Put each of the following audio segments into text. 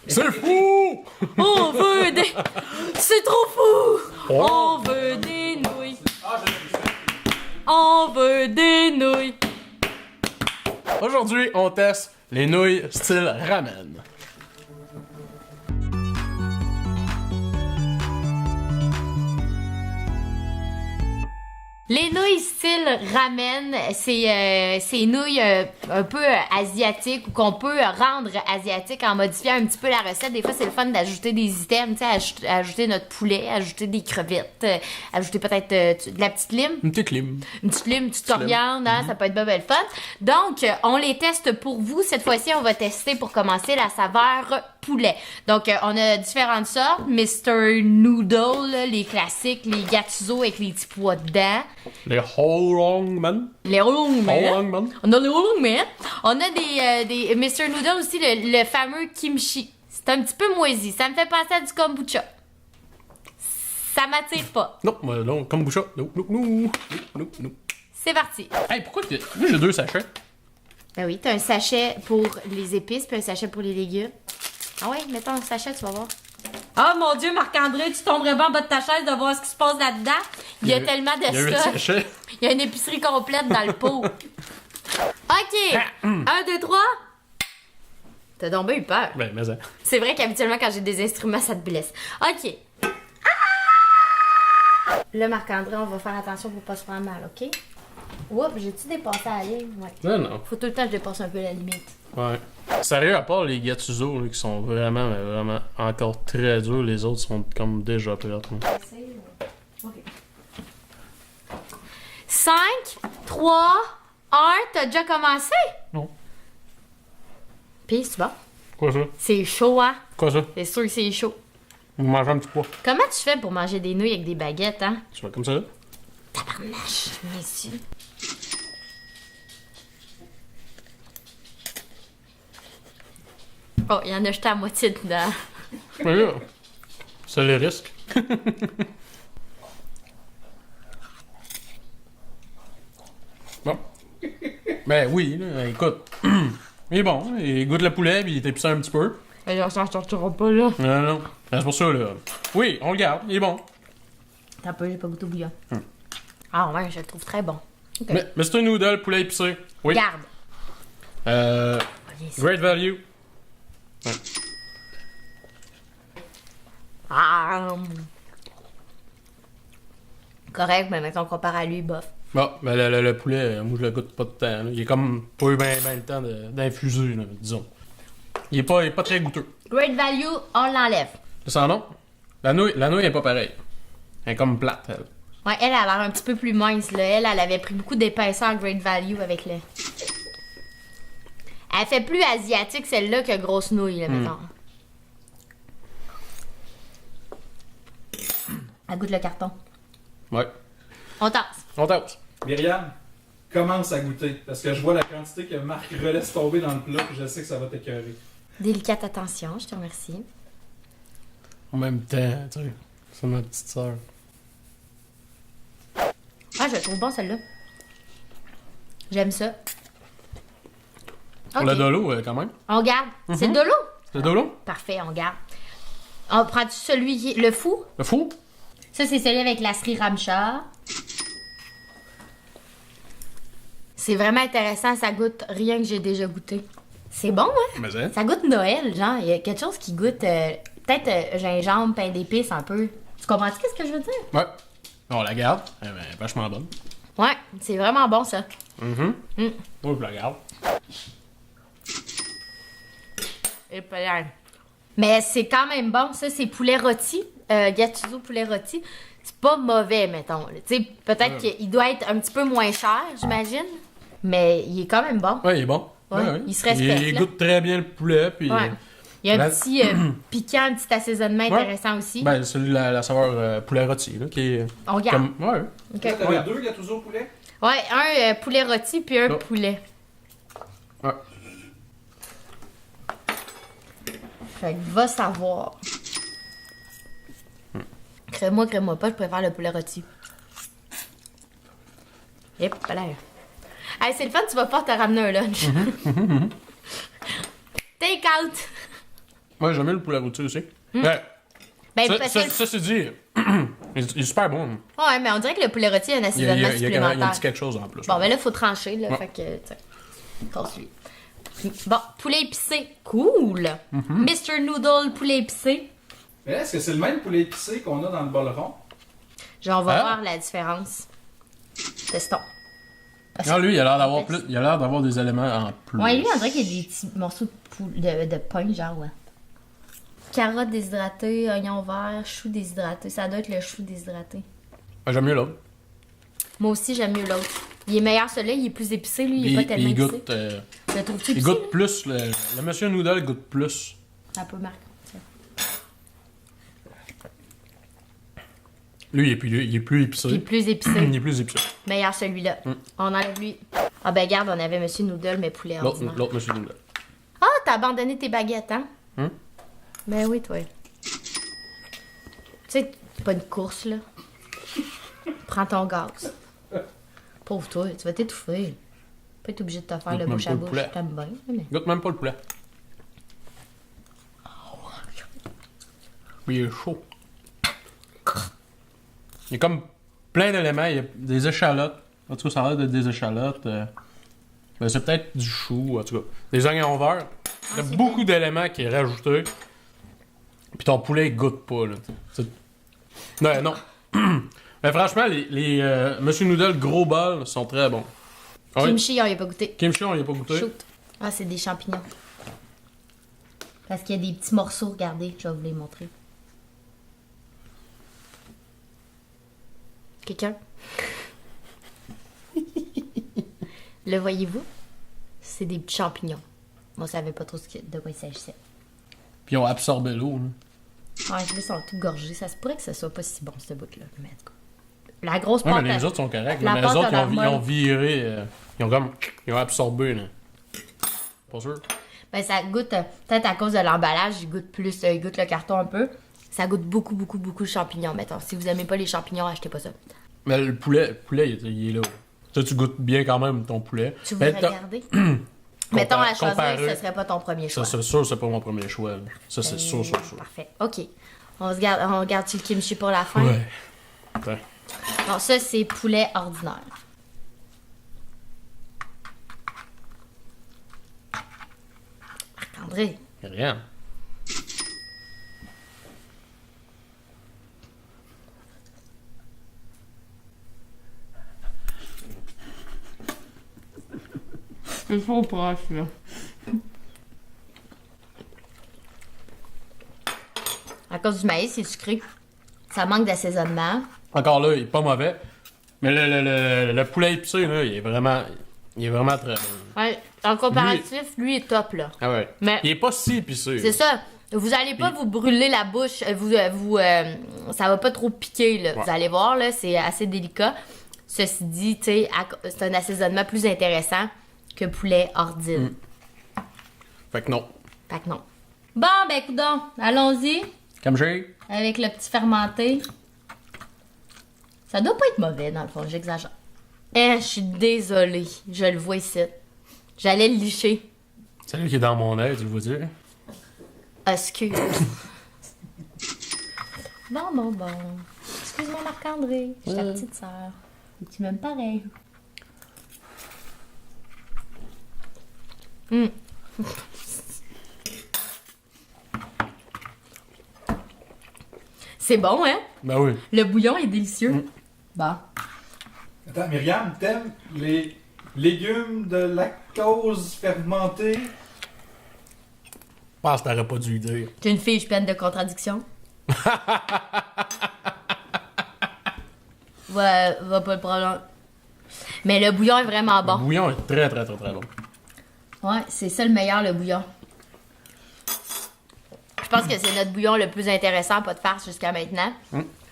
C'est fou! On veut des... C'est trop fou! Oh. On veut des nouilles. On veut des nouilles. Aujourd'hui, on teste les nouilles style ramen. Les nouilles style ramen, c'est nouilles un peu asiatiques ou qu'on peut rendre asiatiques en modifiant un petit peu la recette. Des fois, c'est le fun d'ajouter des items, tu sais, ajouter notre poulet, ajouter des crevettes, ajouter peut-être de la petite lime. Une petite lime. Une petite lime, une petite coriandre, hein, ça peut être bien belle fun. Donc, on les teste pour vous. Cette fois-ci, on va tester pour commencer la saveur poulet. Donc, on a différentes sortes. Mr. Noodle, là, les classiques, les gattuso avec les petits pois dedans. Les whole long man. Les Whole Whole long man. On a les Whole Man. On a des Mr. Noodle aussi, le fameux kimchi. C'est un petit peu moisi. Ça me fait penser à du kombucha. Ça m'attire pas. Non, non, kombucha. Non. C'est parti. Hey, pourquoi moi j'ai 2 sachets? Ben oui, t'as un sachet pour les épices puis un sachet pour les légumes. Ah ouais, mettons un sachet, tu vas voir. Oh mon Dieu, Marc-André, tu tomberais bien en bas de ta chaise de voir ce qui se passe là-dedans. Il y a tellement de Il y a 8 stock. sachets. Il y a une épicerie complète dans le pot. OK. 1, 2, 3. T'as donc bien eu peur. Ben, mais ça. C'est vrai qu'habituellement, quand j'ai des instruments, ça te blesse. OK. Là, Marc-André, on va faire attention pour pas se faire mal, OK? Oups, j'ai-tu dépassé la ligne? Ouais. Non. Faut tout le temps que je dépasse un peu la limite. Ouais. Sérieux, à part les gattuso là, qui sont vraiment, mais vraiment encore très durs, les autres sont comme déjà prêts. OK. 5, 3, 1, t'as déjà commencé? Non. Pis, c'est bon. Quoi ça? C'est chaud, hein? Quoi ça? C'est sûr que c'est chaud. Vous mangez un petit pois. Comment tu fais pour manger des nouilles avec des baguettes, hein? Tu vas comme ça là? Tabarnache, messieurs. Oh, il y en a jeté à moitié dedans. Mais là, c'est le risque. Bon. Ben oui, là, écoute. Il est bon, il goûte le poulet, puis il est épicé un petit peu. Mais on s'en sortira pas, là. Non. C'est pour ça, là. Oui, on le garde, il est bon. T'as peu, j'ai pas goûté au bouillon. Ah ouais, je le trouve très bon. OK. Mais c'est un noodle, poulet épicé. Oui. Garde. Viens ici. Great value. Ouais. Ah. Correct, mais mettons qu'on compare à lui, bof. Bon, ben le poulet, moi je le goûte pas de temps. Là. Il est comme pas eu ben le temps d'infuser, là, disons. Il est pas très goûteux. Great value, on l'enlève. C'est son nom? La nouille est pas pareille. Elle est comme plate, elle. Ouais, elle a l'air un petit peu plus mince, là. Elle avait pris beaucoup d'épaisseur Great Value avec le... Elle fait plus asiatique, celle-là, que grosse nouille, là, mettons. Elle goûte le carton. Ouais. On tasse. On tasse. Myriam, commence à goûter. Parce que je vois la quantité que Marc relaisse tomber dans le plat, puis je sais que ça va t'écœurer. Délicate attention, je te remercie. En même temps, tu sais, c'est ma petite sœur. Ah, je la trouve bon, celle-là. J'aime ça. On Ok. l'a de l'eau, quand même. On garde. C'est de l'eau? C'est de l'eau? Parfait, on garde. On prend celui qui... Le fou? Le fou? Ça, c'est celui avec la sriracha. C'est vraiment intéressant. Ça goûte rien que j'ai déjà goûté. C'est bon, hein? Mais c'est. Ça goûte Noël, genre. Il y a quelque chose qui goûte peut-être gingembre, pain d'épices un peu. Tu comprends-tu qu'est-ce que je veux dire? Ouais. On la garde. Elle est vachement bonne. Ouais, c'est vraiment bon, ça. Oui, je la garde. Et peut-être. Mais c'est quand même bon, ça, c'est poulet rôti. Gattuso poulet rôti. C'est pas mauvais, mettons. Tu sais, peut-être qu'il doit être un petit peu moins cher, j'imagine. Mais il est quand même bon. Ouais, il est bon. Ouais, il se respecte, Il là. goûte très bien le poulet, puis. Ouais. Il y a un la- petit piquant, un petit assaisonnement intéressant aussi. Ben, celui de la saveur poulet rôti, là, qui est. On garde. Comme... Ouais. Ok. Là, t'avais deux gattuso au poulet? Ouais, un poulet rôti puis un Oh. poulet. Ouais. Fait que va savoir. Crée-moi pas, je préfère le poulet rôti. Yep, là. Hey, c'est le fun, tu vas pouvoir te ramener un lunch. Take out! Moi, j'aime bien le poulet rôti aussi. Ouais. Ben, Ça, parce ça, que... ça, c'est dit. Il est super bon. Ouais, mais on dirait que le poulet rôti a un Il y a, assaisonnement il y a un supplémentaire. petit quelque chose en plus. Bon, ben là, faut trancher, là. Ouais. Fait que, tu sais, casse-lui. Bon, poulet épicé. Cool! Mr. Noodle poulet épicé. Mais est-ce que c'est le même poulet épicé qu'on a dans le bol rond? Genre, on va Ah. voir la différence. Testons. Non, lui, il a l'air d'avoir plus. Il a l'air d'avoir des éléments en plus. Ouais, lui, on dirait qu'il y a des petits morceaux de pain, genre, ouais. Carottes déshydratées, oignons verts, choux déshydratés. Ça doit être le chou déshydraté. Ah, j'aime mieux l'autre. Moi aussi, j'aime mieux l'autre. Il est meilleur, celui-là. Il est plus épicé, lui. Il est pas tellement il épicé. goûte. Le trouves-tu Il épicé? goûte plus. Le Monsieur Noodle goûte plus. Un peu marquant. Lui, il est plus épicé. Puis plus épicé. Il est plus épicé. Meilleur celui-là. On enlève lui. Ah ben garde, on avait Monsieur Noodle, mais poulet ordinaire. L'autre Monsieur Noodle. Ah, t'as abandonné tes baguettes, hein? Hum? Ben oui, toi. Tu sais, c'est pas une course, là. Prends ton gaz. Pauvre toi, tu vas t'étouffer. Pas être obligé de te faire Goûte le même bouche pas à le bouche. poulet. T'aimes bien, mais... Goûte même pas le poulet. Mais il est chaud. Il y a comme plein d'éléments. Il y a des échalotes. En tout cas, ça a l'air d'être des échalotes. Ben, c'est peut-être du chou, en tout cas. Des oignons verts. Il y a c'est beaucoup d'éléments qui est rajouté. Puis ton poulet, il goûte pas, là. Non, non. Mais franchement, les Monsieur Noodle gros bol sont très bons. Ah oui. Kimchi, on y a pas goûté. Kimchi, on y a pas goûté. Shoot. Ah, c'est des champignons. Parce qu'il y a des petits morceaux, regardez, je vais vous les montrer. Quelqu'un? Le voyez-vous? C'est des petits champignons. Moi, je savais pas trop de quoi il s'agissait. Puis ils ont absorbé l'eau, là. Ouais, ils sont tout gorgés. Ça se pourrait que ce soit pas si bon, ce bout-là. Mais en tout cas. La grosse Ouais, pâte. mais les autres sont corrects. la Mais les pâte autres, à ils ont marmotte. viré. Ils ont absorbé, là. Pas sûr? Ben, ça goûte, peut-être à cause de l'emballage, il goûte plus, il goûte le carton un peu. Ça goûte beaucoup, beaucoup, beaucoup de champignons, mettons. Si vous aimez pas les champignons, achetez pas ça. Mais le poulet il est là. Toi, tu goûtes bien quand même ton poulet. Tu voudrais Mais t'as- regarder? Mettons à choisir, comparé- ce serait pas ton premier choix. Ça, c'est sûr, c'est pas mon premier choix. Là. Ça, c'est sûr. Parfait. OK. On regarde-tu le kimchi pour la fin? Ouais. Attends. Bon, ça, c'est poulet ordinaire. Marc-André, Rien. c'est trop proche, là. À cause du maïs, c'est sucré. Ça manque d'assaisonnement. Encore là, il est pas mauvais. Mais le poulet épicé, là, il est vraiment très bon. Ouais, en comparatif, lui est top, là. Ah ouais. Mais- Il est pas si épicé. C'est ça. Vous allez pas vous brûler la bouche. Ça va pas trop piquer, là. Ouais. Vous allez voir, là, c'est assez délicat. Ceci dit, tu sais, c'est un assaisonnement plus intéressant que poulet ordine. Fait que non. Fait que non. Bon, ben, coudonc, allons-y Comme j'ai. avec le petit fermenté. Ça doit pas être mauvais, dans le fond, j'exagère. Je suis désolée. Je le vois ici. J'allais le licher. C'est lui qui est dans mon œil, tu le vois dire. Excuse. Bon. Excuse-moi, Marc-André. Je suis ta petite sœur. Tu m'aimes pareil. C'est bon, hein? Ben oui. Le bouillon est délicieux. Bon. Attends, Myriam, t'aimes les légumes de lactose fermentés? Je pense que t'aurais pas dû le dire. T'es une fille, je suis pleine de contradictions. Ouais, va pas le problème. Mais le bouillon est vraiment Le bon. bouillon est très bon. Ouais, c'est ça le meilleur, le bouillon. Je pense que c'est notre bouillon le plus intéressant, pas de farce jusqu'à maintenant.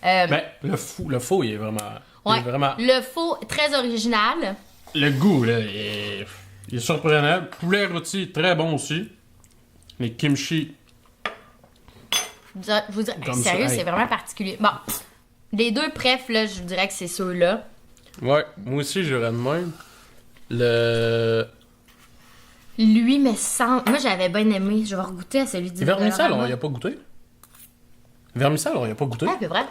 Ben, le faux, il est vraiment. Il Ouais, est vraiment. le faux, très original. Le goût, là, il est surprenant. Poulet rôti, très bon aussi. Les kimchi. Je vous dirais, Comme sérieux, ça, hey. c'est vraiment particulier. Bon, les deux prefs, là, je vous dirais que c'est ceux-là. Ouais, moi aussi, j'aurais de même. Le. Lui, mais sans... Moi, j'avais bien aimé. Je vais regoûter à celui du Vermicelle, on Dollarama. y a pas goûté. Vermicelle, on y a pas goûté. Ah, à peu près.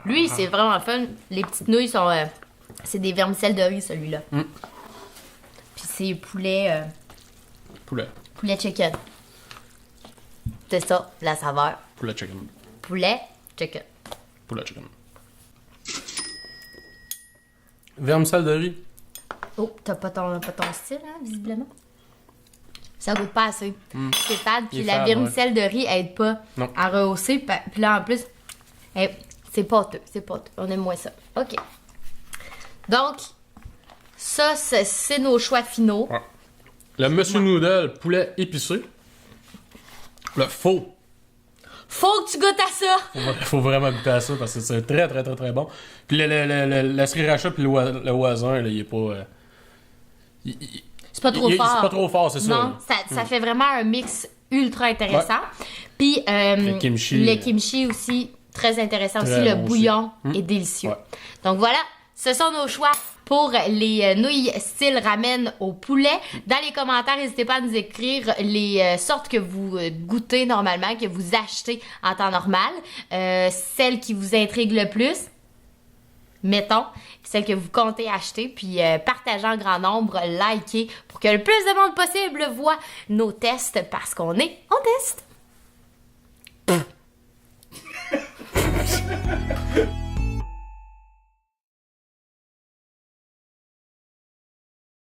Lui, c'est vraiment fun. Les petites nouilles sont... c'est des vermicelles de riz, celui-là. Mm. Puis c'est poulet... Poulet. poulet chicken. C'est ça, la saveur. Poulet chicken. Poulet chicken. Poulet chicken. Vermicelle de riz. Oh, t'as pas ton style, hein, visiblement? Ça goûte pas assez. C'est fade. Puis Il est la fade, vermicelle de riz aide pas Non. à rehausser. Puis là, en plus, c'est pâteux. C'est pâteux. On aime moins ça. OK. Donc, ça, c'est nos choix finaux. Ouais. Le Monsieur Noodle poulet épicé. Le faux. Faut que tu goûtes à ça! Faut vraiment goûter à ça parce que c'est très très très très bon. Puis la sriracha puis le voisin, là, il est pas... C'est pas trop fort. C'est pas trop fort, c'est ça. Non, ça fait vraiment un mix ultra intéressant. Puis Le kimchi. aussi, très intéressant Très aussi. Le bon bouillon aussi. est délicieux. Ouais. Donc voilà, ce sont nos choix pour les nouilles style ramen au poulet. Dans les commentaires, n'hésitez pas à nous écrire les sortes que vous goûtez normalement, que vous achetez en temps normal. Celles qui vous intriguent le plus. Mettons, celle que vous comptez acheter, puis partagez en grand nombre, likez pour que le plus de monde possible voit nos tests parce qu'on est en test.